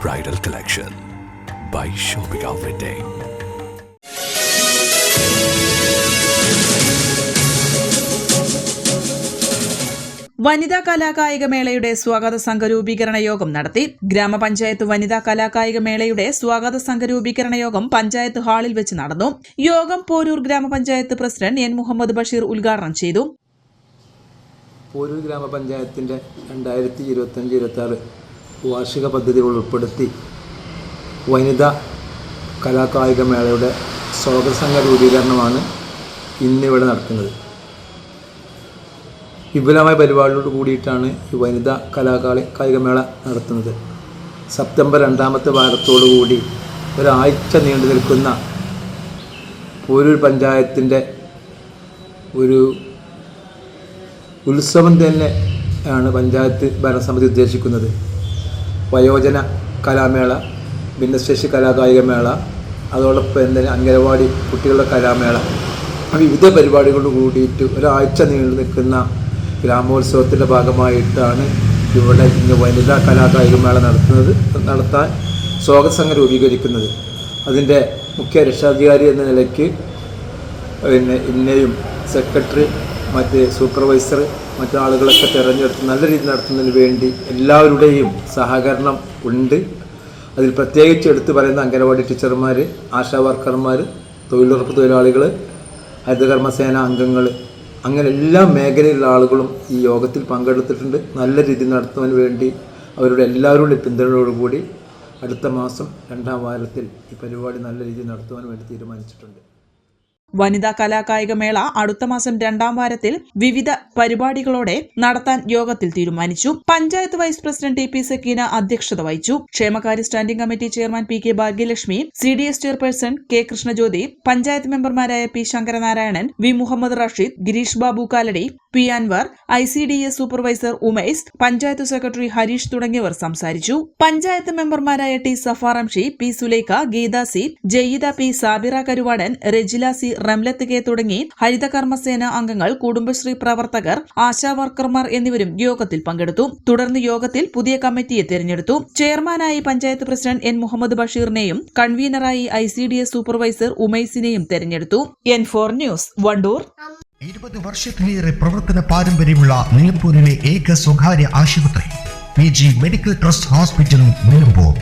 bridal collection by Shobhika Wedding. വനിതാ കലാകായിക മേളയുടെ സ്വാഗത സംഘ രൂപീകരണ യോഗം നടത്തി. ഗ്രാമപഞ്ചായത്ത് വനിതാ കലാകായിക മേളയുടെ സ്വാഗത സംഘ രൂപീകരണ യോഗം പഞ്ചായത്ത് ഹാളിൽ വെച്ച് നടന്നു. യോഗം പോരൂർ ഗ്രാമപഞ്ചായത്ത് പ്രസിഡന്റ് എൻ മുഹമ്മദ് ബഷീർ ഉദ്ഘാടനം ചെയ്തു. പോരൂർ ഗ്രാമപഞ്ചായത്തിന്റെ 2025-26 വാർഷിക പദ്ധതികൾ ഉൾപ്പെടുത്തി വനിതാ കലാകായിക മേളയുടെ സ്വാഗത സംഘ രൂപീകരണമാണ് ഇന്നിവിടെ നടക്കുന്നത്. വിപുലമായ പരിപാടിയോട് കൂടിയിട്ടാണ് ഈ വനിതാ കലാകായികമേള നടത്തുന്നത്. സെപ്റ്റംബർ 2ാമത്തെ വാരത്തോടുകൂടി ഒരാഴ്ച നീണ്ടു നിൽക്കുന്ന പോരൂർ പഞ്ചായത്തിൻ്റെ ഒരു ഉത്സവം തന്നെ ആണ് പഞ്ചായത്ത് ഭരണസമിതി ഉദ്ദേശിക്കുന്നത്. വയോജന കലാമേള, ഭിന്നശേഷി കലാകായികമേള, അതോടൊപ്പം തന്നെ അംഗനവാടി കുട്ടികളുടെ കലാമേള, വിവിധ പരിപാടികളോട് കൂടിയിട്ട് ഒരാഴ്ച നീണ്ടു നിൽക്കുന്ന ഗ്രാമോത്സവത്തിൻ്റെ ഭാഗമായിട്ടാണ് ഇവിടെ ഇന്ന് വനിതാ കലാകായികമേള നടത്താൻ സ്വാഗത സംഘം രൂപീകരിക്കുന്നത്. അതിൻ്റെ മുഖ്യ രക്ഷാധികാരി എന്ന നിലയ്ക്ക് ഇന്നയും സെക്രട്ടറി, മറ്റ് സൂപ്പർവൈസർ, മറ്റാളുകളൊക്കെ തിരഞ്ഞെടുത്ത് നല്ല രീതിയിൽ നടത്തുന്നതിന് വേണ്ടി എല്ലാവരുടെയും സഹകരണം ഉണ്ട്. അതിൽ പ്രത്യേകിച്ച് എടുത്തു പറയുന്ന അംഗനവാടി ടീച്ചർമാർ, ആശാ വർക്കർമാർ, തൊഴിലുറപ്പ് തൊഴിലാളികൾ, ഹരിതകർമ്മസേന അംഗങ്ങൾ, അങ്ങനെ എല്ലാ മേഖലയിലുള്ള ആളുകളും ഈ യോഗത്തിൽ പങ്കെടുത്തിട്ടുണ്ട്. നല്ല രീതിയിൽ നടത്തുവാൻ വേണ്ടി അവരുടെ എല്ലാവരുടെയും പിന്തുണയോടുകൂടി അടുത്ത മാസം 2ാം വാരത്തിൽ ഈ പരിപാടി നല്ല രീതിയിൽ നടത്തുവാൻ വേണ്ടി തീരുമാനിച്ചിട്ടുണ്ട്. വനിതാ കലാകായിക മേള അടുത്ത മാസം 2ാം വാരത്തിൽ വിവിധ പരിപാടികളോടെ നടത്താൻ യോഗത്തിൽ തീരുമാനിച്ചു. Panchayat vice president T Sakeena അധ്യക്ഷത വഹിച്ചു. ക്ഷേമകാര്യ standing committee chairman P Bhagyalakshmi, CDS chairperson K Krishnajyothi, panchayat മെമ്പർമാരായ P Sankaranarayanan, V Muhammad Rasheed, Girish Babu Kaladi, P Anwar, ICDS supervisor Umes, panchayat secretary Harish തുടങ്ങിയവർ സംസാരിച്ചു. പഞ്ചായത്ത് മെമ്പർമാരായ T Safaramshi, P Sulaikha, Geetha C, Jayyida P, Sabira Karuvadan, Rejila C, Ramlath K തുടങ്ങി ഹരിതകർമ്മസേന അംഗങ്ങൾ, കുടുംബശ്രീ പ്രവർത്തകർ, ആശാ വർക്കർമാർ എന്നിവരും യോഗത്തിൽ പങ്കെടുത്തു. തുടർന്ന് യോഗത്തിൽ പുതിയ കമ്മിറ്റിയെ തെരഞ്ഞെടുത്തു. ചെയർമാനായി പഞ്ചായത്ത് പ്രസിഡന്റ് എൻ മുഹമ്മദ് ബഷീറിനെയും കൺവീനറായി ICDS സൂപ്പർവൈസർ ഉമൈസിനെയും തെരഞ്ഞെടുത്തു. N4 news, Wandoor. 20 വർഷത്തിലേറെ പ്രവർത്തന പാരമ്പര്യമുള്ള നിലമ്പൂരിലെ ഏക സ്വകാര്യ ആശുപത്രി PG medical trust hospital Nilambur.